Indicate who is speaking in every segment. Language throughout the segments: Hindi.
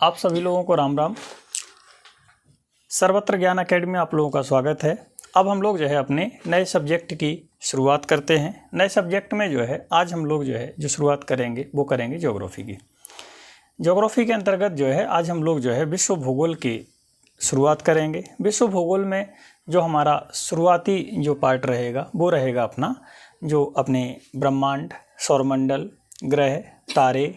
Speaker 1: आप सभी लोगों को राम राम। सर्वत्र ज्ञान अकेडमी में आप लोगों का स्वागत है। अब हम लोग जो है अपने नए सब्जेक्ट की शुरुआत करते हैं। नए सब्जेक्ट में जो है आज हम लोग जो शुरुआत करेंगे वो करेंगे ज्योग्राफी की। ज्योग्राफी के अंतर्गत जो है आज हम लोग जो है विश्व भूगोल की शुरुआत करेंगे। विश्व भूगोल में जो हमारा शुरुआती जो पार्ट रहेगा वो रहेगा अपना जो अपने ब्रह्मांड, सौरमंडल, ग्रह, तारे,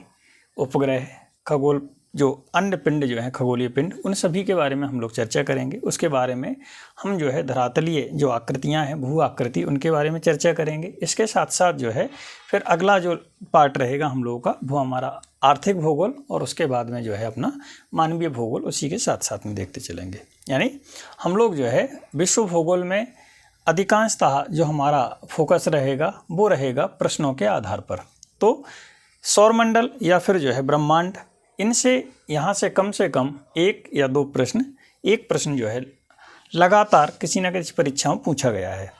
Speaker 1: उपग्रह, खगोल, जो अन्य पिंड जो है खगोलीय पिंड, उन सभी के बारे में हम लोग चर्चा करेंगे। उसके बारे में हम जो है धरातलीय जो आकृतियां हैं, भू आकृति, उनके बारे में चर्चा करेंगे। इसके साथ साथ जो है फिर अगला जो पार्ट रहेगा हम लोगों का वो हमारा आर्थिक भूगोल, और उसके बाद में जो है अपना मानवीय भूगोल उसी के साथ साथ में देखते चलेंगे। यानी हम लोग जो है विश्व भूगोल में अधिकांशतः जो हमारा फोकस रहेगा वो रहेगा प्रश्नों के आधार पर। तो सौरमंडल या फिर जो है ब्रह्मांड, इनसे यहाँ से कम एक या दो प्रश्न, एक प्रश्न जो है लगातार किसी न किसी परीक्षाओं में पूछा गया है।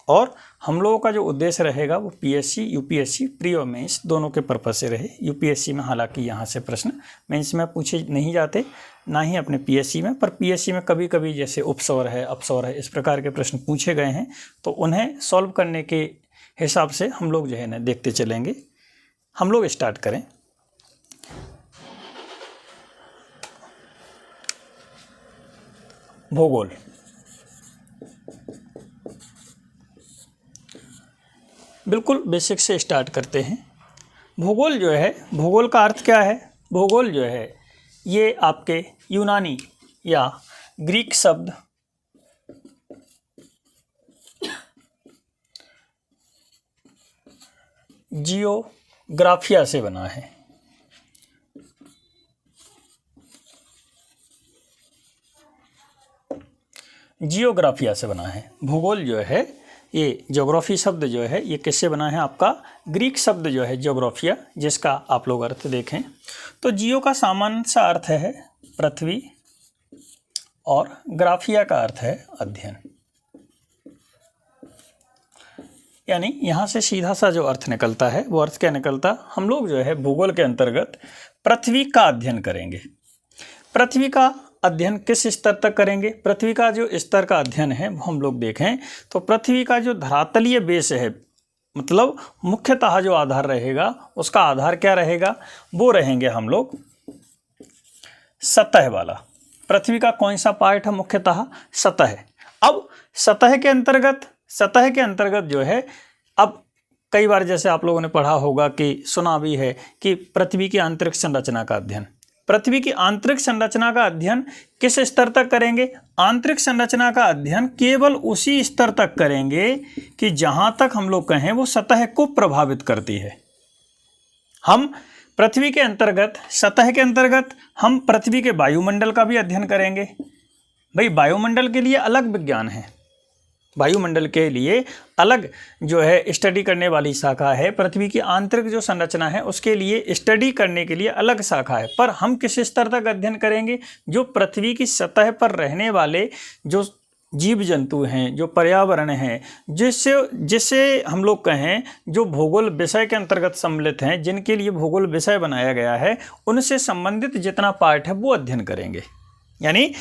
Speaker 1: और हम लोगों का जो उद्देश्य रहेगा वो पीएससी, यूपीएससी, प्री और मेंस दोनों के पर्पज से रहे। यूपीएससी में हालांकि यहाँ से प्रश्न मेंस में पूछे नहीं जाते, ना ही अपने पीएससी में, पर पीएससी में कभी कभी जैसे उपसौर है, अपसौर है, इस प्रकार के प्रश्न पूछे गए हैं, तो उन्हें सॉल्व करने के हिसाब से हम लोग जो है ना देखते चलेंगे। हम लोग स्टार्ट करें। भूगोल। बिल्कुल बेसिक से स्टार्ट करते हैं। भूगोल जो है, भूगोल का अर्थ क्या है? भूगोल जो है ये आपके यूनानी या ग्रीक शब्द जियोग्राफिया से बना है। जियोग्राफिया से बना है भूगोल जो है। ये ज्योग्राफी शब्द जो है ये किससे बना है? आपका ग्रीक शब्द जो है ज्योग्राफिया, जिसका आप लोग अर्थ देखें तो जियो का सामान्य सा अर्थ है पृथ्वी, और ग्राफिया का अर्थ है अध्ययन। यानी यहाँ से सीधा सा जो अर्थ निकलता है वो अर्थ क्या निकलता? हम लोग जो है भूगोल के अंतर्गत पृथ्वी का अध्ययन करेंगे। पृथ्वी का अध्ययन किस स्तर तक करेंगे? पृथ्वी का जो स्तर का अध्ययन है हम लोग देखें तो पृथ्वी का जो धरातलीय बेस है, मतलब मुख्यतः जो आधार रहेगा उसका आधार क्या रहेगा? वो रहेंगे हम लोग सतह वाला। पृथ्वी का कौन सा पार्ट है? मुख्यतः सतह। अब सतह के अंतर्गत जो है, अब कई बार जैसे आप लोगों ने पढ़ा होगा कि सुना भी है कि पृथ्वी की आंतरिक संरचना का अध्ययन। पृथ्वी की आंतरिक संरचना का अध्ययन किस स्तर तक करेंगे? आंतरिक संरचना का अध्ययन केवल उसी स्तर तक करेंगे कि जहां तक हम लोग कहें वो सतह को प्रभावित करती है। हम पृथ्वी के अंतर्गत, सतह के अंतर्गत हम पृथ्वी के वायुमंडल का भी अध्ययन करेंगे। भाई वायुमंडल के लिए अलग विज्ञान है, वायुमंडल के लिए अलग जो है स्टडी करने वाली शाखा है। पृथ्वी की आंतरिक जो संरचना है उसके लिए स्टडी करने के लिए अलग शाखा है। पर हम किस स्तर तक अध्ययन करेंगे? जो पृथ्वी की सतह पर रहने वाले जो जीव जंतु हैं, जो पर्यावरण है, जिससे हम लोग कहें जो भूगोल विषय के अंतर्गत सम्मिलित हैं, जिनके लिए भूगोल विषय बनाया गया है, उनसे संबंधित जितना पार्ट है वो अध्ययन करेंगे। यानी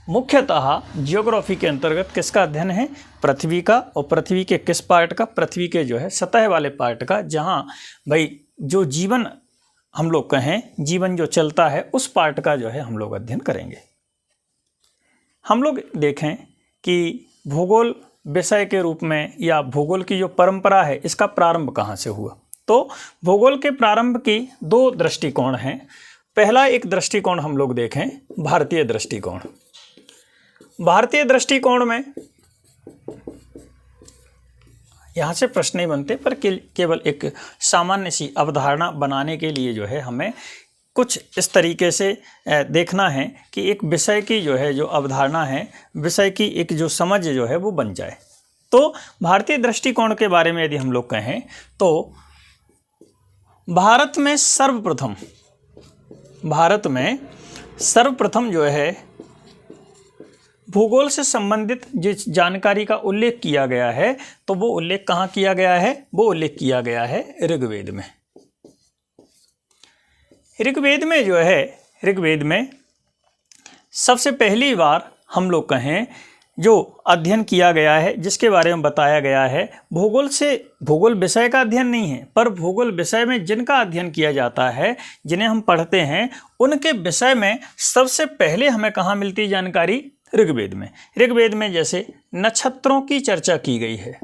Speaker 1: मुख्यतः जियोग्राफी के अंतर्गत किसका अध्ययन है? पृथ्वी का। और पृथ्वी के किस पार्ट का? पृथ्वी के जो है सतह वाले पार्ट का, जहां भाई जो जीवन हम लोग कहें, जीवन जो चलता है उस पार्ट का जो है हम लोग अध्ययन करेंगे। हम लोग देखें कि भूगोल विषय के रूप में या भूगोल की जो परंपरा है इसका प्रारंभ कहाँ से हुआ? तो भूगोल के प्रारंभ की दो दृष्टिकोण हैं। पहला एक दृष्टिकोण हम लोग देखें भारतीय दृष्टिकोण। भारतीय दृष्टिकोण में यहाँ से प्रश्न नहीं बनते, पर केवल एक सामान्य सी अवधारणा बनाने के लिए जो है हमें कुछ इस तरीके से देखना है कि एक विषय की जो है जो अवधारणा है, विषय की एक जो समझ जो है वो बन जाए। तो भारतीय दृष्टिकोण के बारे में यदि हम लोग कहें तो भारत में सर्वप्रथम जो है भूगोल से संबंधित जिस जानकारी का उल्लेख किया गया है, तो वो उल्लेख कहाँ किया गया है? वो उल्लेख किया गया है ऋग्वेद में। ऋग्वेद में जो है ऋग्वेद में सबसे पहली बार हम लोग कहें जो अध्ययन किया गया है, जिसके बारे में बताया गया है, भूगोल विषय का अध्ययन नहीं है, पर भूगोल विषय में जिनका अध्ययन किया जाता है, जिन्हें हम पढ़ते हैं, उनके विषय में सबसे पहले हमें कहाँ मिलती जानकारी? ऋग्वेद में। ऋग्वेद में जैसे नक्षत्रों की चर्चा की गई है।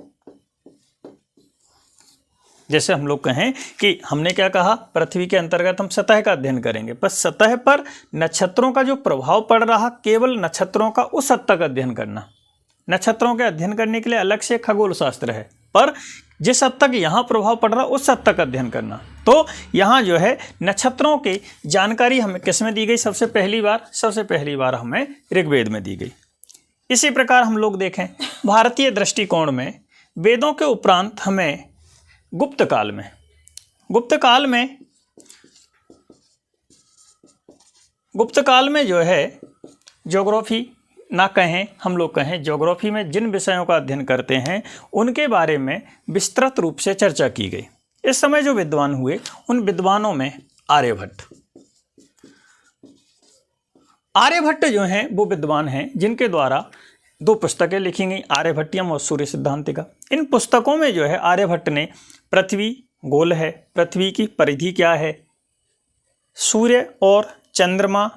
Speaker 1: जैसे हम लोग कहें कि हमने क्या कहा, पृथ्वी के अंतर्गत हम सतह का अध्ययन करेंगे, पर सतह पर नक्षत्रों का जो प्रभाव पड़ रहा, केवल नक्षत्रों का उस हद तक अध्ययन करना। नक्षत्रों के अध्ययन करने के लिए अलग से खगोल शास्त्र है, पर जिस हद तक यहाँ प्रभाव पड़ रहा उस हद तक अध्ययन करना। तो यहाँ जो है नक्षत्रों की जानकारी हमें किस में दी गई? सबसे पहली बार हमें ऋग्वेद में दी गई। इसी प्रकार हम लोग देखें भारतीय दृष्टिकोण में वेदों के उपरांत हमें गुप्त काल में जो है ज्योग्राफी ना कहें, हम लोग कहें ज्योग्राफी में जिन विषयों का अध्ययन करते हैं उनके बारे में विस्तृत रूप से चर्चा की गई। इस समय जो विद्वान हुए उन विद्वानों में आर्यभट्ट जो हैं वो विद्वान हैं जिनके द्वारा 2 पुस्तकें लिखी गई, आर्यभट्टियम और सूर्य सिद्धांतिका। इन पुस्तकों में जो है आर्यभट्ट ने पृथ्वी गोल है, पृथ्वी की परिधि क्या है, सूर्य और चंद्रमा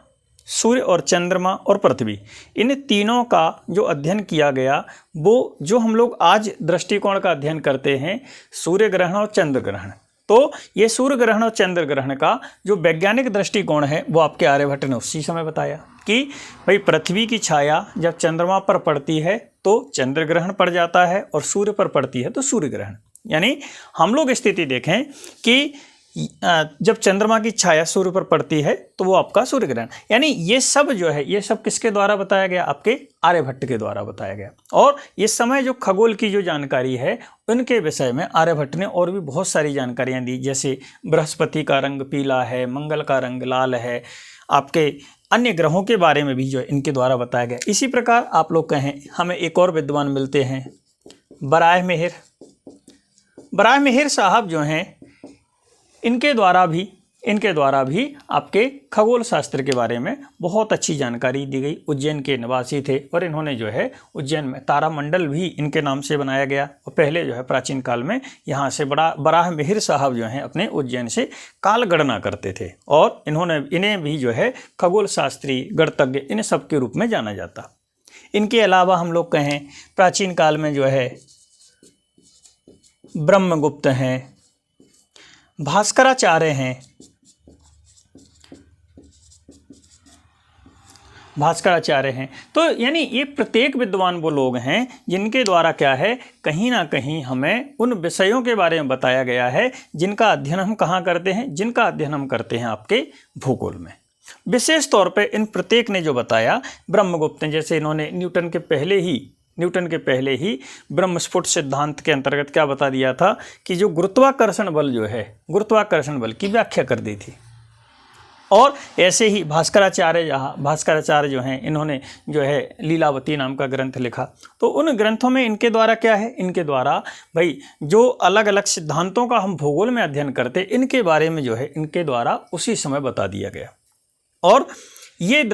Speaker 1: और पृथ्वी, इन तीनों का जो अध्ययन किया गया, वो जो हम लोग आज दृष्टिकोण का अध्ययन करते हैं, सूर्य ग्रहण और चंद्र ग्रहण। तो ये सूर्य ग्रहण और चंद्र ग्रहण का जो वैज्ञानिक दृष्टिकोण है वो आपके आर्यभट्ट ने उसी समय बताया कि भाई पृथ्वी की छाया जब चंद्रमा पर पड़ती है तो चंद्र ग्रहण पड़ जाता है और सूर्य पर पड़ती है तो सूर्य ग्रहण। यानी हम लोग स्थिति देखें कि जब चंद्रमा की छाया सूर्य पर पड़ती है तो वो आपका सूर्य ग्रहण। यानी ये सब जो है, ये सब किसके द्वारा बताया गया? आपके आर्यभट्ट के द्वारा बताया गया। और इस समय जो खगोल की जो जानकारी है उनके विषय में आर्यभट्ट ने और भी बहुत सारी जानकारियां दी, जैसे बृहस्पति का रंग पीला है, मंगल का रंग लाल है, आपके अन्य ग्रहों के बारे में भी जो इनके द्वारा बताया गया। इसी प्रकार आप लोग कहें हमें एक और विद्वान मिलते हैं, बराह मिहिर साहब जो हैं, इनके द्वारा भी आपके खगोल शास्त्र के बारे में बहुत अच्छी जानकारी दी गई। उज्जैन के निवासी थे और इन्होंने जो है उज्जैन में तारामंडल भी इनके नाम से बनाया गया। और पहले जो है प्राचीन काल में यहाँ से बराह मिहिर साहब जो हैं अपने उज्जैन से काल गणना करते थे और इन्हें भी जो है खगोल शास्त्री, गणतज्ञ, इन सब के रूप में जाना जाता। इनके अलावा हम लोग कहें प्राचीन काल में जो है ब्रह्मगुप्त हैं, भास्कराचार्य हैं। तो यानी ये प्रत्येक विद्वान वो लोग हैं जिनके द्वारा क्या है, कहीं ना कहीं हमें उन विषयों के बारे में बताया गया है जिनका अध्ययन हम कहाँ करते हैं, जिनका अध्ययन हम करते हैं आपके भूगोल में। विशेष तौर पे इन प्रत्येक ने जो बताया, ब्रह्मगुप्त ने जैसे इन्होंने न्यूटन के पहले ही ब्रह्मस्फुट सिद्धांत के अंतर्गत क्या बता दिया था कि जो गुरुत्वाकर्षण बल जो है, गुरुत्वाकर्षण बल की व्याख्या कर दी थी। और ऐसे ही भास्कराचार्य जो हैं, इन्होंने जो है लीलावती नाम का ग्रंथ लिखा। तो उन ग्रंथों में इनके द्वारा क्या है, इनके द्वारा भाई जो अलग अलग सिद्धांतों का हम भूगोल में अध्ययन करते, इनके बारे में जो है इनके द्वारा उसी समय बता दिया गया। और ये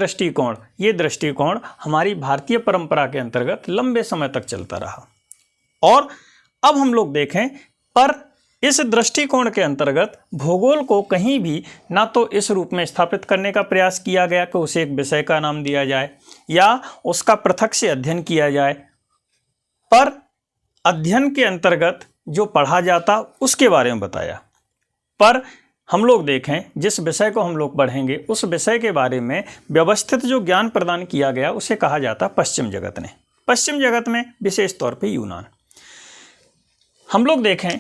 Speaker 1: दृष्टिकोण हमारी भारतीय परंपरा के अंतर्गत लंबे समय तक चलता रहा। और अब हम लोग देखें, पर इस दृष्टिकोण के अंतर्गत भूगोल को कहीं भी ना तो इस रूप में स्थापित करने का प्रयास किया गया कि उसे एक विषय का नाम दिया जाए या उसका पृथक से अध्ययन किया जाए, पर अध्ययन के अंतर्गत जो पढ़ा जाता उसके बारे में बताया। पर हम लोग देखें, जिस विषय को हम लोग पढ़ेंगे उस विषय के बारे में व्यवस्थित जो ज्ञान प्रदान किया गया उसे कहा जाता पश्चिम जगत ने। पश्चिम जगत में विशेष तौर पे यूनान। हम लोग देखें,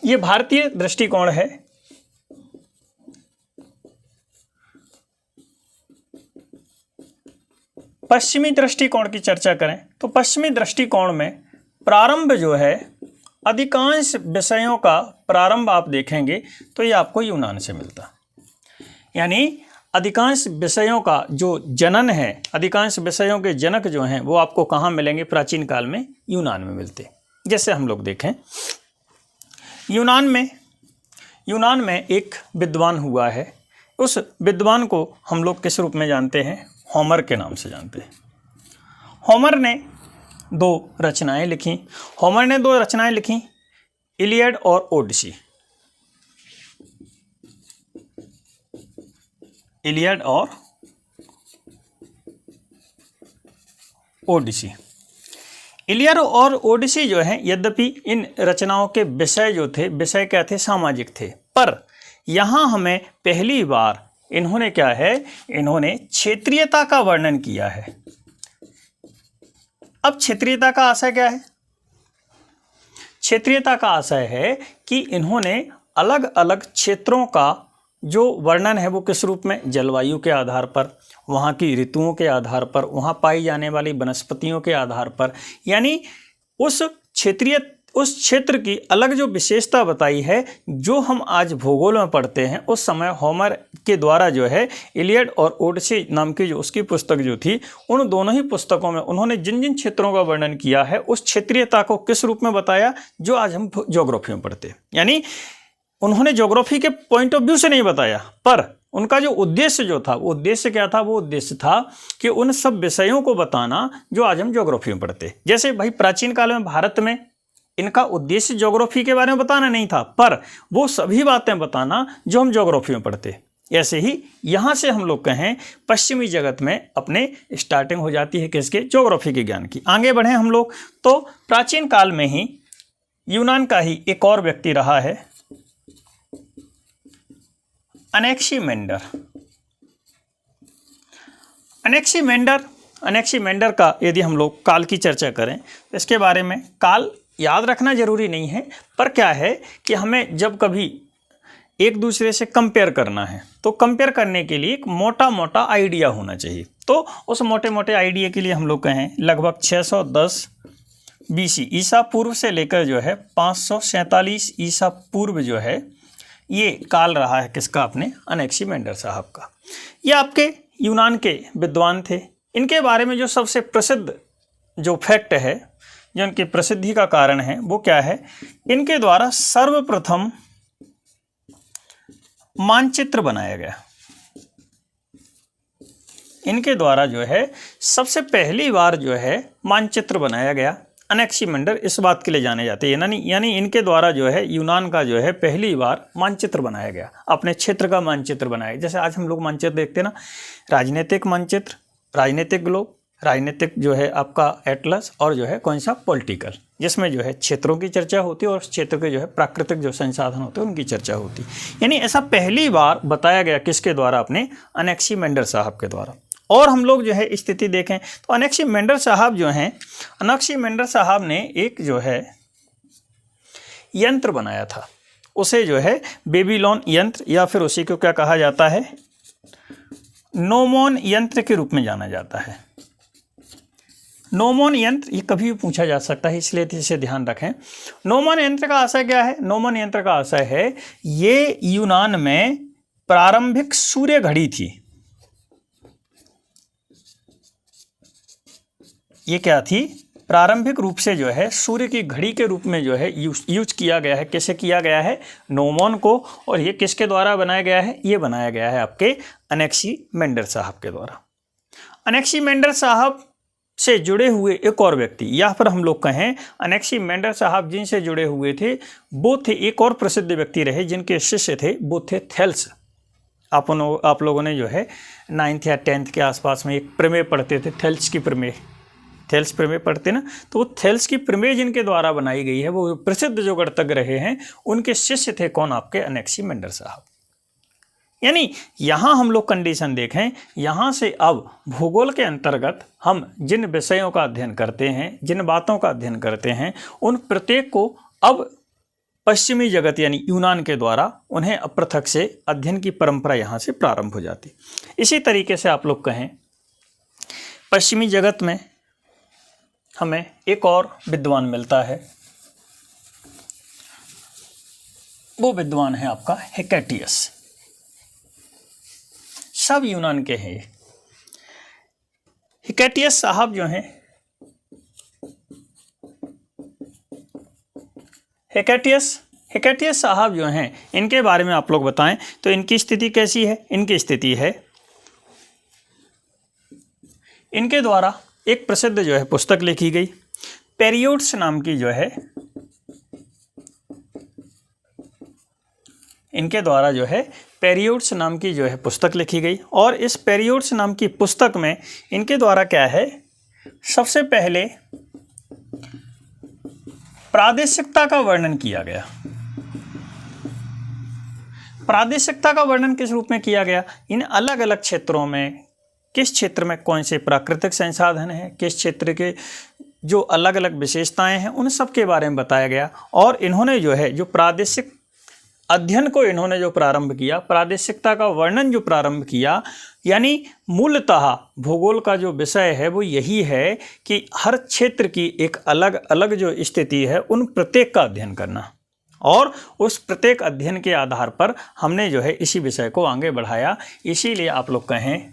Speaker 1: ये भारतीय दृष्टिकोण है। पश्चिमी दृष्टिकोण की चर्चा करें तो पश्चिमी दृष्टिकोण में प्रारंभ जो है, अधिकांश विषयों का प्रारंभ आप देखेंगे तो ये आपको यूनान से मिलता। यानी अधिकांश विषयों का जो जनन है, अधिकांश विषयों के जनक जो हैं वो आपको कहाँ मिलेंगे? प्राचीन काल में यूनान में मिलते। जैसे हम लोग देखें, यूनान में एक विद्वान हुआ है, उस विद्वान को हम लोग किस रूप में जानते हैं? होमर के नाम से जानते हैं। होमर ने दो रचनाएं लिखी, इलियड और ओडिसी। इलियड और ओडिसी। इलियड और ओडिसी जो है, यद्यपि इन रचनाओं के विषय क्या थे? सामाजिक थे। पर यहाँ हमें पहली बार इन्होंने क्या है? इन्होंने क्षेत्रीयता का वर्णन किया है। अब क्षेत्रीयता का आशय क्या है? क्षेत्रीयता का आशय है कि इन्होंने अलग अलग क्षेत्रों का जो वर्णन है वो किस रूप में? जलवायु के आधार पर, वहाँ की ऋतुओं के आधार पर, वहाँ पाई जाने वाली वनस्पतियों के आधार पर, यानी उस क्षेत्र की अलग जो विशेषता बताई है, जो हम आज भूगोल में पढ़ते हैं, उस समय होमर के द्वारा जो है इलियड और ओडिसी नाम की जो उसकी पुस्तक जो थी, उन दोनों ही पुस्तकों में उन्होंने जिन जिन क्षेत्रों का वर्णन किया है, उस क्षेत्रीयता को किस रूप में बताया? जो आज हम ज्योग्राफी में पढ़ते हैं। यानी उन्होंने ज्योग्राफी के पॉइंट ऑफ व्यू से नहीं बताया, पर उनका जो उद्देश्य जो था, वो उद्देश्य क्या था? वो उद्देश्य था कि उन सब विषयों को बताना जो आज हम ज्योग्राफी में पढ़ते। जैसे भाई प्राचीन काल में भारत में इनका उद्देश्य ज्योग्राफी के बारे में बताना नहीं था, पर वो सभी बातें बताना जो हम ज्योग्राफी में पढ़ते। ऐसे ही यहाँ से हम लोग कहें पश्चिमी जगत में अपने स्टार्टिंग हो जाती है किसके? ज्योग्राफी के ज्ञान की। आगे बढ़े हम लोग तो प्राचीन काल में ही यूनान का ही एक और व्यक्ति रहा है, अनेक्सिमेंडर। अनेक्सिमेंडर का यदि हम लोग काल की चर्चा करें तो इसके बारे में, काल याद रखना जरूरी नहीं है, पर क्या है कि हमें जब कभी एक दूसरे से कंपेयर करना है तो कंपेयर करने के लिए एक मोटा मोटा आइडिया होना चाहिए। तो उस मोटे मोटे आइडिया के लिए हम लोग कहें लगभग 610 BC ईसा पूर्व से लेकर जो है 547 ईसा पूर्व जो है, ये काल रहा है किसका? अपने अनेक्सिमेंडर साहब का। ये आपके यूनान के विद्वान थे। इनके बारे में जो सबसे प्रसिद्ध जो फैक्ट है, जो इनकी प्रसिद्धि का कारण है, वो क्या है? इनके द्वारा सर्वप्रथम मानचित्र बनाया गया। इनके द्वारा जो है सबसे पहली बार जो है मानचित्र बनाया गया। अनेक्सिमेंडर इस बात के लिए जाने जाते हैं, यानी इनके द्वारा जो है यूनान का जो है पहली बार मानचित्र बनाया गया, अपने क्षेत्र का मानचित्र बनाया। जैसे आज हम लोग मानचित्र देखते हैं ना, राजनीतिक मानचित्र, राजनीतिक ग्लोब, राजनीतिक जो है आपका एटलस, और जो है कौन सा? पॉलिटिकल, जिसमें जो है क्षेत्रों की चर्चा होती है और उस क्षेत्र के जो है प्राकृतिक जो संसाधन होते हैं उनकी चर्चा होती। यानी ऐसा पहली बार बताया गया किसके द्वारा? अपने अनेक्सिमेंडर साहब के द्वारा। और हम लोग जो है स्थिति देखें तो अनेक्सिमेंडर साहब जो हैं, अनेक्सिमेंडर साहब ने एक जो है यंत्र बनाया था, उसे जो है बेबीलोन यंत्र, या फिर उसी को क्या कहा जाता है? नोमोन यंत्र के रूप में जाना जाता है। नोमोन यंत्र ये कभी भी पूछा जा सकता है, इसलिए इसे ध्यान रखें। नोमोन यंत्र का आशय क्या है? नोमोन यंत्र का आशय है, ये यूनान में प्रारंभिक सूर्य घड़ी थी। ये क्या थी? प्रारंभिक रूप से जो है सूर्य की घड़ी के रूप में जो है यूज किया गया है। कैसे किया गया है? नोमोन को। और ये किसके द्वारा बनाया गया है? ये बनाया गया है आपके अनेक्सिमेंडर साहब के द्वारा। अनेक्सिमेंडर साहब से जुड़े हुए एक और व्यक्ति, या फिर हम लोग कहें अनेक्सिमेंडर साहब जिनसे जुड़े हुए थे वो थे एक और प्रसिद्ध व्यक्ति रहे, जिनके शिष्य थे, वो थे थेल्स। आप लोगों ने जो है 9th या 10th के आसपास में एक प्रमेय पढ़ते थे, थेल्स की प्रमेय। थेल्स प्रमेय पढ़ते ना, तो वो थेल्स की प्रमेय जिनके द्वारा बनाई गई है, वो प्रसिद्ध जो गणितज्ञ रहे हैं, उनके शिष्य थे कौन? आपके अनेक्सिमेंडर साहब। यानी यहाँ हम लोग कंडीशन देखें, यहाँ से अब भूगोल के अंतर्गत हम जिन विषयों का अध्ययन करते हैं, जिन बातों का अध्ययन करते हैं, उन प्रत्येक को अब पश्चिमी जगत यानी यूनान के द्वारा उन्हें पृथक से अध्ययन की परंपरा यहाँ से प्रारंभ हो जाती। इसी तरीके से आप लोग कहें पश्चिमी जगत में हमें एक और विद्वान मिलता है, वो विद्वान है आपका हेकेटियस। सब यूनान के हैं। हेकेटियस साहब जो हैं, हिकैटियस साहब जो हैं इनके बारे में आप लोग बताएं तो इनकी स्थिति कैसी है। इनकी स्थिति है, इनके द्वारा एक प्रसिद्ध जो है पुस्तक लिखी गई, पेरियोड्स नाम की जो है, इनके द्वारा जो है पेरियोड्स नाम की जो है पुस्तक लिखी गई। और इस पेरियोड्स नाम की पुस्तक में इनके द्वारा क्या है, सबसे पहले प्रादेशिकता का वर्णन किया गया। प्रादेशिकता का वर्णन किस रूप में किया गया, इन अलग अलग क्षेत्रों में किस क्षेत्र में कौन से प्राकृतिक संसाधन हैं, किस क्षेत्र के जो अलग अलग विशेषताएं हैं, उन सब के बारे में बताया गया। और इन्होंने जो है जो प्रादेशिक अध्ययन को इन्होंने जो प्रारंभ किया, प्रादेशिकता का वर्णन जो प्रारंभ किया, यानी मूलतः भूगोल का जो विषय है वो यही है कि हर क्षेत्र की एक अलग अलग जो स्थिति है उन प्रत्येक का अध्ययन करना, और उस प्रत्येक अध्ययन के आधार पर हमने जो है इसी विषय को आगे बढ़ाया। इसीलिए आप लोग कहें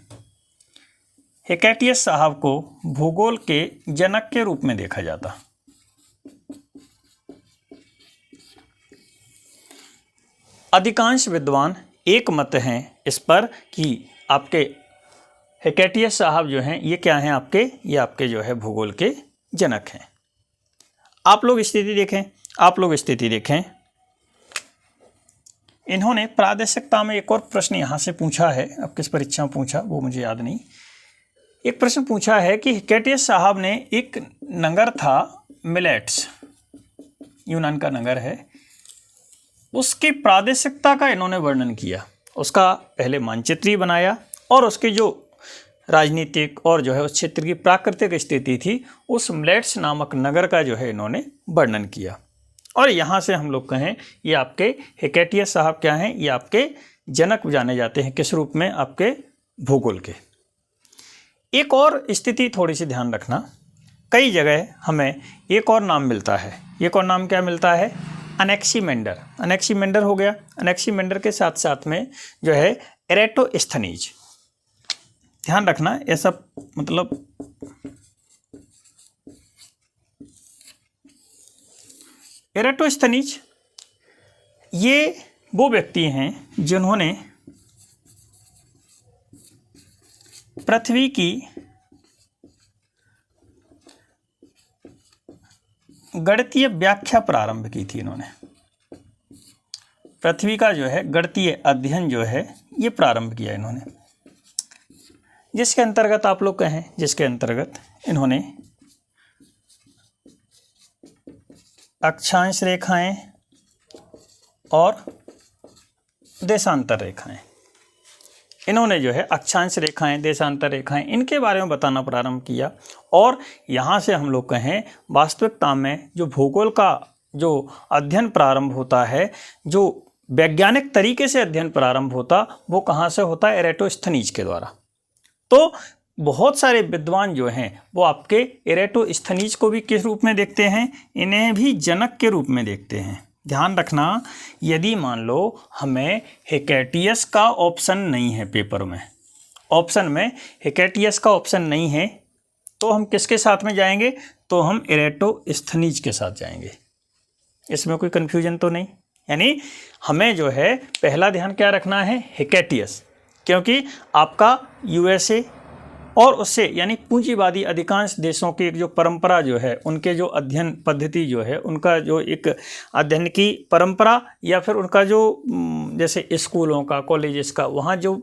Speaker 1: हिकैटियस साहब को भूगोल के जनक के रूप में देखा जाता। अधिकांश विद्वान एक मत हैं इस पर कि आपके हिकैटियस साहब जो हैं ये क्या हैं, ये आपके जो है भूगोल के जनक हैं। आप लोग स्थिति देखें, इन्होंने प्रादेशिकता में एक और प्रश्न यहाँ से पूछा है, अब किस परीक्षा में पूछा वो मुझे याद नहीं। एक प्रश्न पूछा है कि हिकैटियस साहब ने एक नगर था मिलेट्स, यूनान का नगर है, उसकी प्रादेशिकता का इन्होंने वर्णन किया, उसका पहले मानचित्र बनाया और उसकी जो राजनीतिक और जो है उस क्षेत्र की प्राकृतिक स्थिति थी उस मिलेट्स नामक नगर का जो है इन्होंने वर्णन किया। और यहाँ से हम लोग कहें ये आपके हिकैटियस साहब क्या हैं, ये आपके जनक जाने जाते हैं। किस रूप में, आपके भूगोल के। एक और स्थिति थोड़ी सी ध्यान रखना, कई जगह हमें एक और नाम मिलता है। एक और नाम क्या मिलता है, अनेक्सीमेंडर। अनेक्सीमेंडर हो गया, अनेक्सीमेंडर के साथ साथ में जो है एरेटोस्थनीज। ध्यान रखना ये सब मतलब एरेटोस्थनीज ये वो व्यक्ति हैं जिन्होंने पृथ्वी की गणितीय व्याख्या प्रारंभ की थी। इन्होंने पृथ्वी का जो है गणितीय अध्ययन जो है ये प्रारंभ किया इन्होंने, जिसके अंतर्गत आप लोग कहें, जिसके अंतर्गत इन्होंने अक्षांश रेखाएं और देशांतर रेखाएं, इन्होंने जो है अक्षांश रेखाएं, देशांतर रेखाएं, इनके बारे में बताना प्रारंभ किया। और यहाँ से हम लोग कहें वास्तविकता में जो भूगोल का जो अध्ययन प्रारंभ होता है, जो वैज्ञानिक तरीके से अध्ययन प्रारंभ होता, वो कहाँ से होता है, एरेटोस्थनीज के द्वारा। तो बहुत सारे विद्वान जो हैं वो आपके एरेटोस्थनीज को भी किस रूप में देखते हैं, इन्हें भी जनक के रूप में देखते हैं। ध्यान रखना, यदि मान लो हमें हिकैटियस का ऑप्शन नहीं है पेपर में, ऑप्शन में हिकैटियस का ऑप्शन नहीं है, तो हम किसके साथ में जाएंगे, तो हम एरेटोस्थनीज के साथ जाएंगे। इसमें कोई कन्फ्यूजन तो नहीं। यानी हमें जो है पहला ध्यान क्या रखना है, हिकैटियस, क्योंकि आपका यूएसए और उससे यानी पूंजीवादी अधिकांश देशों की एक जो परंपरा जो है, उनके जो अध्ययन पद्धति जो है, उनका जो एक अध्ययन की परंपरा या फिर उनका जो जैसे स्कूलों का, कॉलेजेस का, वहाँ जो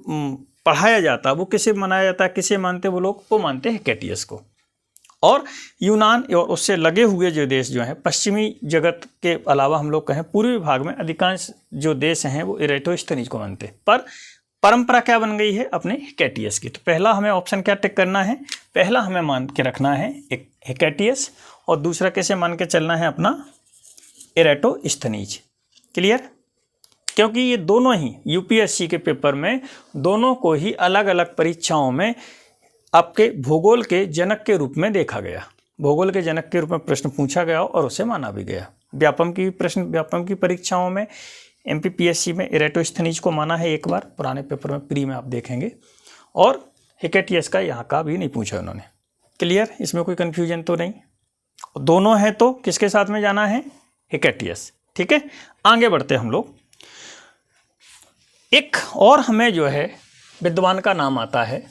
Speaker 1: पढ़ाया जाता वो किसे मनाया जाता है, किसे मानते वो लोग, वो मानते हैं हिकैटियस को। और यूनान और उससे लगे हुए जो देश जो हैं, पश्चिमी जगत के अलावा हम लोग कहें पूर्वी भाग में अधिकांश जो देश हैं वो एरेटोस्थनीज को मानते हैं। पर परंपरा क्या बन गई है अपने हिकैटियस की। तो पहला हमें ऑप्शन क्या टिक करना है, पहला हमें मान के रखना है एक हिकैटियस, और दूसरा कैसे मान के चलना है अपना एरेटोस्थनीज। क्लियर, क्योंकि ये दोनों ही यूपीएससी के पेपर में दोनों को ही अलग अलग परीक्षाओं में आपके भूगोल के जनक के रूप में देखा गया, भूगोल के जनक के रूप में प्रश्न पूछा गया और उसे माना भी गया। व्यापम की परीक्षाओं में एमपीपीएससी में एरेटोस्थनीज को माना है एक बार, पुराने पेपर में प्री में आप देखेंगे, और हिकैटियस का यहाँ का भी नहीं पूछा उन्होंने। क्लियर, इसमें कोई कन्फ्यूजन तो नहीं। दोनों हैं तो किसके साथ में जाना है, हिकैटियस। ठीक है, आगे बढ़ते हम लोग। एक और हमें जो है विद्वान का नाम आता है,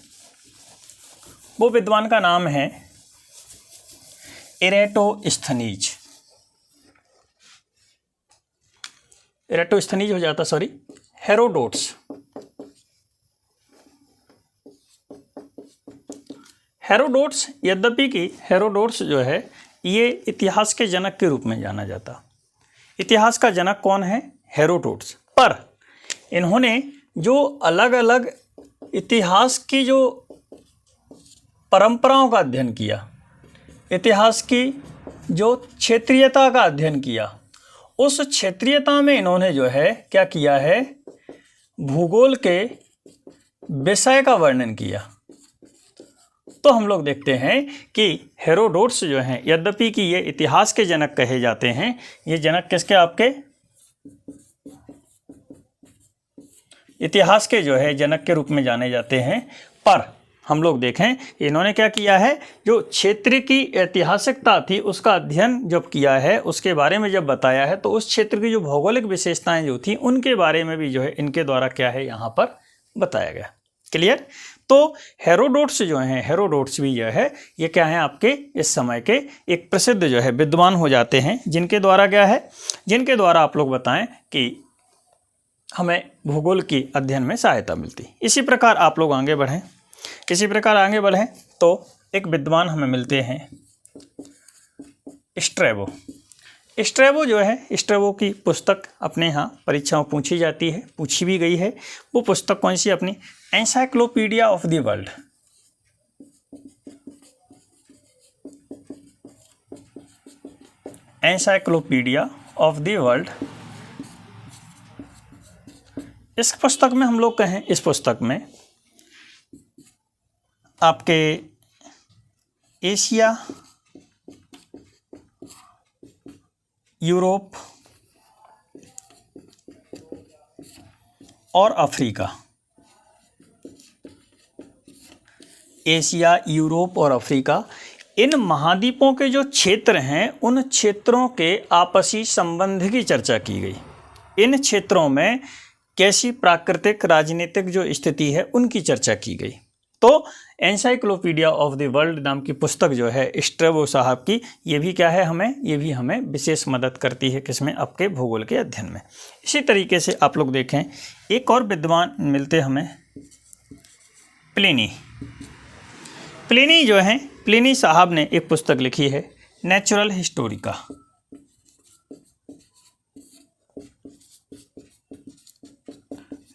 Speaker 1: वो विद्वान का नाम है इरेटोस्थनीज। इरेटोस्थनीज हो जाता, सॉरी, हेरोडोट्स। हेरोडोट्स, यद्यपि कि हेरोडोट्स जो है ये इतिहास के जनक के रूप में जाना जाता। इतिहास का जनक कौन है? हेरोडोट्स। पर इन्होंने जो अलग अलग इतिहास की जो परंपराओं का अध्ययन किया, इतिहास की जो क्षेत्रीयता का अध्ययन किया, उस क्षेत्रीयता में इन्होंने जो है क्या किया है, भूगोल के विषय का वर्णन किया। तो हम लोग देखते हैं कि हेरोडोट्स जो हैं, यद्यपि कि ये इतिहास के जनक कहे जाते हैं, ये जनक किसके? आपके इतिहास के जो है जनक के रूप में जाने जाते हैं। पर हम लोग देखें इन्होंने क्या किया है, जो क्षेत्र की ऐतिहासिकता थी उसका अध्ययन जब किया है, उसके बारे में जब बताया है, तो उस क्षेत्र की जो भौगोलिक विशेषताएं जो थी उनके बारे में भी जो है इनके द्वारा क्या है यहाँ पर बताया गया। क्लियर? तो हेरोडोट्स जो हैं, हेरोडोट्स भी जो है ये क्या है, आपके इस समय के एक प्रसिद्ध जो है विद्वान हो जाते हैं, जिनके द्वारा क्या है, जिनके द्वारा आप लोग बताएं कि हमें भूगोल की अध्ययन में सहायता मिलती। इसी प्रकार आप लोग आगे बढ़ें, तो एक विद्वान हमें मिलते हैं स्ट्रैबो। स्ट्रैबो जो है, स्ट्रैबो की पुस्तक अपने यहाँ परीक्षाओं पूछी जाती है, पूछी भी गई है। वो पुस्तक कौन सी? अपनी encyclopedia of the world. Encyclopedia of the world. इस पुस्तक में हम लोग कहें, इस पुस्तक में आपके एशिया, यूरोप और अफ्रीका, एशिया, यूरोप और अफ्रीका, इन महाद्वीपों के जो क्षेत्र हैं उन क्षेत्रों के आपसी संबंध की चर्चा की गई। इन क्षेत्रों में कैसी प्राकृतिक राजनीतिक जो स्थिति है उनकी चर्चा की गई। तो एनसाइक्लोपीडिया ऑफ द वर्ल्ड नाम की पुस्तक जो है स्ट्रैबो साहब की, ये भी क्या है, ये भी हमें विशेष मदद करती है किसमें? आपके भूगोल के अध्ययन में। इसी तरीके से आप लोग देखें, एक और विद्वान मिलते हमें, प्लिनी। प्लिनी जो है, प्लिनी साहब ने एक पुस्तक लिखी है नेचुरल हिस्टोरिका।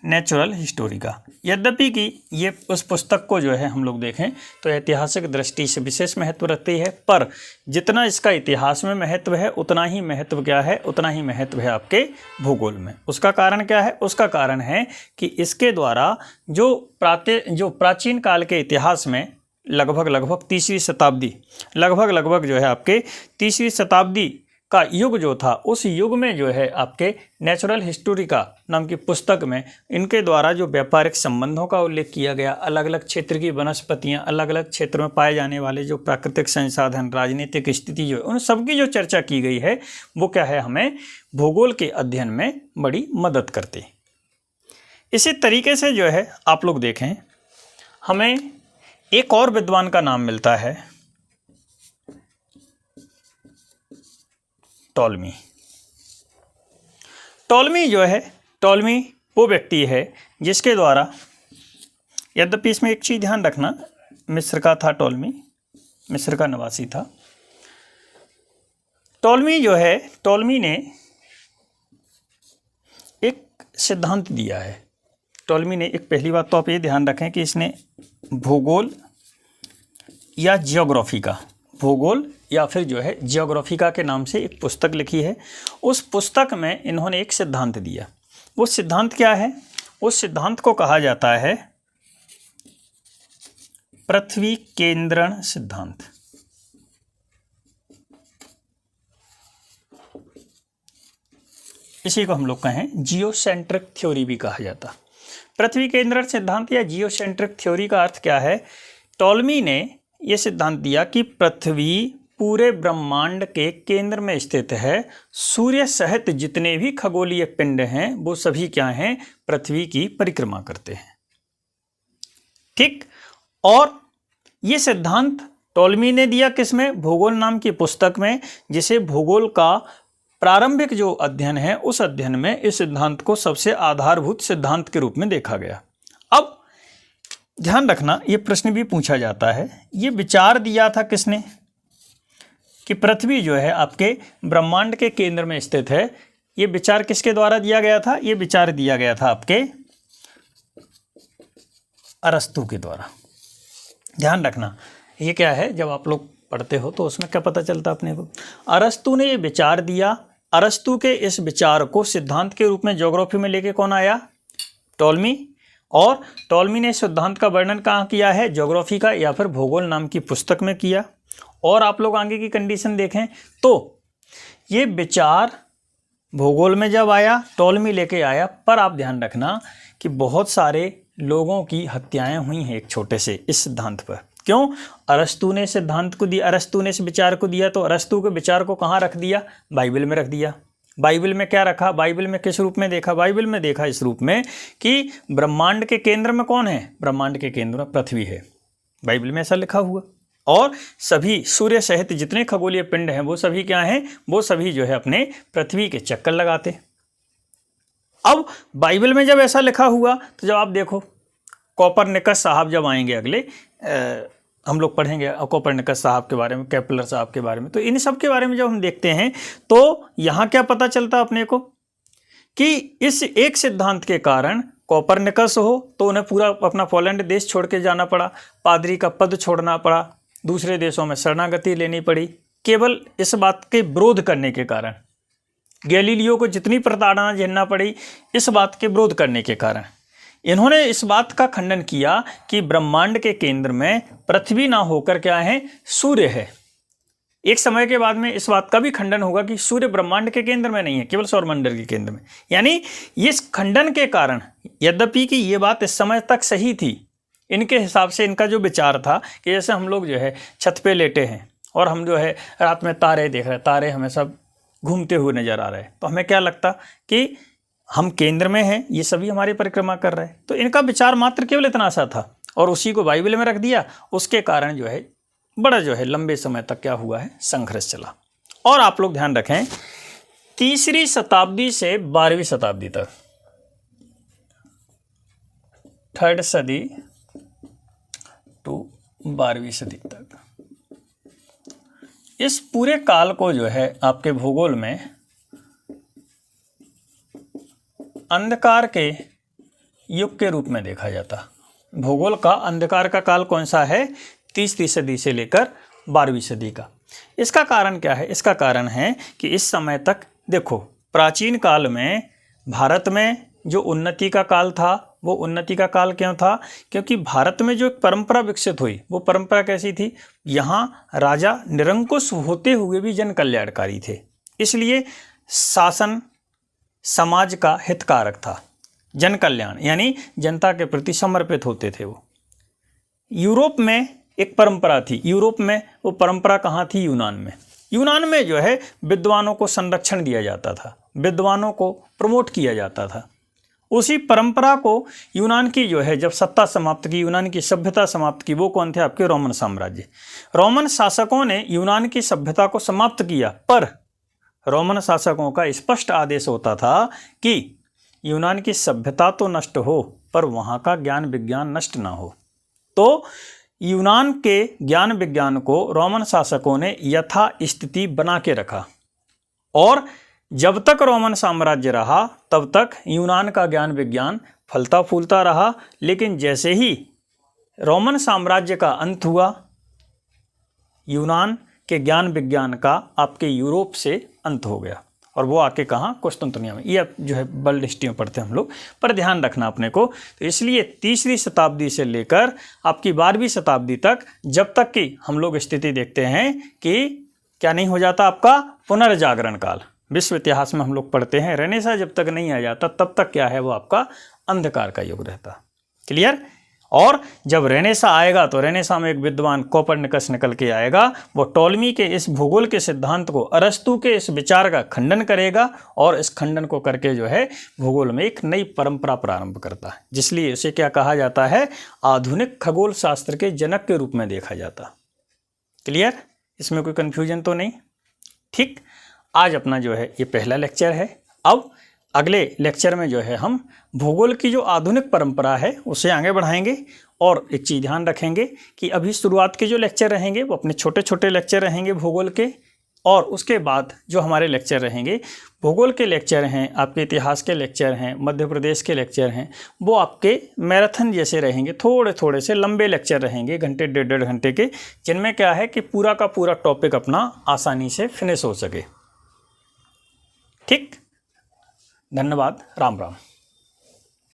Speaker 1: Natural Historica. यद्यपि कि ये उस पुस्तक को जो है हम लोग देखें तो ऐतिहासिक दृष्टि से विशेष महत्व रखती है, पर जितना इसका इतिहास में महत्व है उतना ही महत्व क्या है, उतना ही महत्व है आपके भूगोल में। उसका कारण क्या है? उसका कारण है कि इसके द्वारा जो प्राचीन काल के इतिहास में लगभग तीसरी शताब्दी, लगभग जो है आपके तीसरी शताब्दी का युग जो था, उस युग में जो है आपके नेचुरल हिस्टोरिका नाम की पुस्तक में इनके द्वारा जो व्यापारिक संबंधों का उल्लेख किया गया, अलग अलग क्षेत्र की वनस्पतियां, अलग अलग क्षेत्र में पाए जाने वाले जो प्राकृतिक संसाधन, राजनीतिक स्थिति जो है, उन सब की जो चर्चा की गई है वो क्या है, हमें भूगोल के अध्ययन में बड़ी मदद करती। इसी तरीके से जो है आप लोग देखें, हमें एक और विद्वान का नाम मिलता है टॉलमी। टॉलमी जो है, टॉलमी वो व्यक्ति है जिसके द्वारा, यद्यपि इसमें एक चीज़ ध्यान रखना, मिस्र का था टॉलमी, मिस्र का निवासी था। टॉलमी जो है, टॉलमी ने एक सिद्धांत दिया है। टॉलमी ने एक, पहली बात तो आप ये ध्यान रखें कि इसने भूगोल या जियोग्राफी का, भूगोल या फिर जो है जियोग्राफिका के नाम से एक पुस्तक लिखी है। उस पुस्तक में इन्होंने एक सिद्धांत दिया। वो सिद्धांत क्या है? उस सिद्धांत को कहा जाता है पृथ्वी केंद्रण सिद्धांत। इसी को हम लोग कहें जियोसेंट्रिक थ्योरी भी कहा जाता। पृथ्वी केंद्रण सिद्धांत या जियोसेंट्रिक थ्योरी का अर्थ क्या है? टॉलमी ने यह सिद्धांत दिया कि पृथ्वी पूरे ब्रह्मांड के केंद्र में स्थित है। सूर्य सहित जितने भी खगोलीय पिंड हैं वो सभी क्या हैं, पृथ्वी की परिक्रमा करते हैं। ठीक, और ये सिद्धांत टॉलमी ने दिया किसमें, भूगोल नाम की पुस्तक में, जिसे भूगोल का प्रारंभिक जो अध्ययन है उस अध्ययन में इस सिद्धांत को सबसे आधारभूत सिद्धांत के रूप में देखा गया। अब ध्यान रखना, ये प्रश्न भी पूछा जाता है, ये विचार दिया था किसने कि पृथ्वी जो है आपके ब्रह्मांड के केंद्र में स्थित है, ये विचार किसके द्वारा दिया गया था, ये विचार दिया गया था आपके अरस्तु के द्वारा। ध्यान रखना, ये क्या है, जब आप लोग पढ़ते हो तो उसमें क्या पता चलता अपने को, अरस्तु ने ये विचार दिया। अरस्तु के इस विचार को सिद्धांत के रूप में ज्योग्राफी में लेके कौन आया, टॉलमी, और टॉलमी ने सिद्धांत का वर्णन कहाँ किया है, ज्योग्राफी का या फिर भूगोल नाम की पुस्तक में किया। और आप लोग आगे की कंडीशन देखें तो ये विचार भूगोल में जब आया टॉलमी लेके आया, पर आप ध्यान रखना कि बहुत सारे लोगों की हत्याएं हुई हैं एक छोटे से इस सिद्धांत पर। क्यों, अरस्तु ने सिद्धांत को दिया, अरस्तु ने इस विचार को दिया, तो अरस्तु के विचार को कहाँ रख दिया, बाइबल में रख दिया। बाइबल में क्या रखा, बाइबल में किस रूप में देखा, बाइबल में देखा इस रूप में कि ब्रह्मांड के केंद्र में कौन है, ब्रह्मांड के केंद्र में पृथ्वी है, बाइबल में ऐसा लिखा हुआ। और सभी सूर्य सहित जितने खगोलीय पिंड हैं वो सभी क्या हैं, वो सभी जो है अपने पृथ्वी के चक्कर लगाते। अब बाइबल में जब ऐसा लिखा हुआ तो जब आप देखो कोपरनिकस साहब जब आएंगे अगले हम लोग पढ़ेंगे कोपरनिकस साहब के बारे में, केपलर साहब के बारे में, तो इन सब के बारे में जब हम देखते हैं तो यहाँ क्या पता चलता अपने को कि इस एक सिद्धांत के कारण कोपरनिकस हो तो उन्हें पूरा अपना पोलैंड देश छोड़ के जाना पड़ा, पादरी का पद छोड़ना पड़ा, दूसरे देशों में शरणागति लेनी पड़ी, केवल इस बात के विरोध करने के कारण। गैलीलियो को जितनी प्रताड़ना झेलना पड़ी इस बात के विरोध करने के कारण। इन्होंने इस बात का खंडन किया कि ब्रह्मांड के केंद्र में पृथ्वी ना होकर क्या है, सूर्य है। एक समय के बाद में इस बात का भी खंडन होगा कि सूर्य ब्रह्मांड के केंद्र में नहीं है, केवल सौरमंडल के केंद्र में। यानी इस खंडन के कारण, यद्यपि कि ये बात इस समय तक सही थी, इनके हिसाब से इनका जो विचार था कि जैसे हम लोग जो है छत पे लेटे हैं और हम जो है रात में तारे देख रहे हैं, तारे हमें सब घूमते हुए नजर आ रहे हैं, तो हमें क्या लगता कि हम केंद्र में हैं, ये सभी हमारी परिक्रमा कर रहे हैं। तो इनका विचार मात्र केवल इतना सा था और उसी को बाइबल में रख दिया। उसके कारण जो है बड़ा जो है लंबे समय तक क्या हुआ है, संघर्ष चला। और आप लोग ध्यान रखें, 3री शताब्दी से 12वीं शताब्दी तक, 3rd सदी टू 12वीं सदी तक, इस पूरे काल को जो है आपके भूगोल में अंधकार के युग के रूप में देखा जाता। भूगोल का अंधकार का काल कौन सा है, 3री सदी से लेकर 12वीं सदी का। इसका कारण क्या है, इसका कारण है कि इस समय तक देखो, प्राचीन काल में भारत में जो उन्नति का काल था, वो उन्नति का काल क्यों था, क्योंकि भारत में जो एक परंपरा विकसित हुई, वो परंपरा कैसी थी, यहाँ राजा निरंकुश होते हुए भी जन कल्याणकारी थे, इसलिए शासन समाज का हितकारक था, जन कल्याण यानी जनता के प्रति समर्पित होते थे वो। यूरोप में एक परंपरा थी, यूरोप में वो परंपरा कहाँ थी, यूनान में। यूनान में जो है विद्वानों को संरक्षण दिया जाता था, विद्वानों को प्रमोट किया जाता था। उसी परंपरा को यूनान की जो है जब सत्ता समाप्त की, यूनान की सभ्यता समाप्त की, वो कौन थे, आपके रोमन साम्राज्य। रोमन शासकों ने यूनान की सभ्यता को समाप्त किया, पर रोमन शासकों का स्पष्ट आदेश होता था कि यूनान की सभ्यता तो नष्ट हो पर वहाँ का ज्ञान विज्ञान नष्ट ना हो। तो यूनान के ज्ञान विज्ञान को रोमन शासकों ने यथा स्थिति बना के रखा और जब तक रोमन साम्राज्य रहा तब तक यूनान का ज्ञान विज्ञान फलता फूलता रहा। लेकिन जैसे ही रोमन साम्राज्य का अंत हुआ, यूनान के ज्ञान विज्ञान का आपके यूरोप से अंत हो गया और वो आके कहाँ, कुस्तुंतनिया में। ये जो है वर्ल्ड हिस्ट्री में पढ़ते हैं हम लोग, पर ध्यान रखना अपने को। तो इसलिए 3री शताब्दी से लेकर आपकी 12वीं शताब्दी तक, जब तक कि हम लोग स्थिति देखते हैं कि क्या नहीं हो जाता, आपका पुनर्जागरण काल। विश्व इतिहास में हम लोग पढ़ते हैं, रेनेसां जब तक नहीं आ जाता तब तक क्या है, वो आपका अंधकार का युग रहता। क्लियर। और जब रेनेसा आएगा तो रेनेसा में एक विद्वान कोपरनिकस निकल के आएगा, वो टॉलमी के इस भूगोल के सिद्धांत को, अरस्तु के इस विचार का खंडन करेगा और इस खंडन को करके जो है भूगोल में एक नई परंपरा प्रारंभ करता है, जिसलिए इसे क्या कहा जाता है, आधुनिक खगोल शास्त्र के जनक के रूप में देखा जाता। क्लियर, इसमें कोई कन्फ्यूजन तो नहीं। ठीक, आज अपना जो है ये पहला लेक्चर है। अब अगले लेक्चर में जो है हम भूगोल की जो आधुनिक परंपरा है उसे आगे बढ़ाएंगे। और एक चीज़ ध्यान रखेंगे कि अभी शुरुआत के जो लेक्चर रहेंगे वो अपने छोटे छोटे लेक्चर रहेंगे भूगोल के, और उसके बाद जो हमारे लेक्चर रहेंगे भूगोल के लेक्चर हैं, आपके इतिहास के लेक्चर हैं, मध्य प्रदेश के लेक्चर हैं, वो आपके मैराथन जैसे रहेंगे, थोड़े थोड़े से लंबे लेक्चर रहेंगे, घंटे डेढ़ डेढ़ घंटे के, जिनमें क्या है कि पूरा का पूरा टॉपिक अपना आसानी से फिनिश हो सके। ठीक, धन्यवाद, राम राम।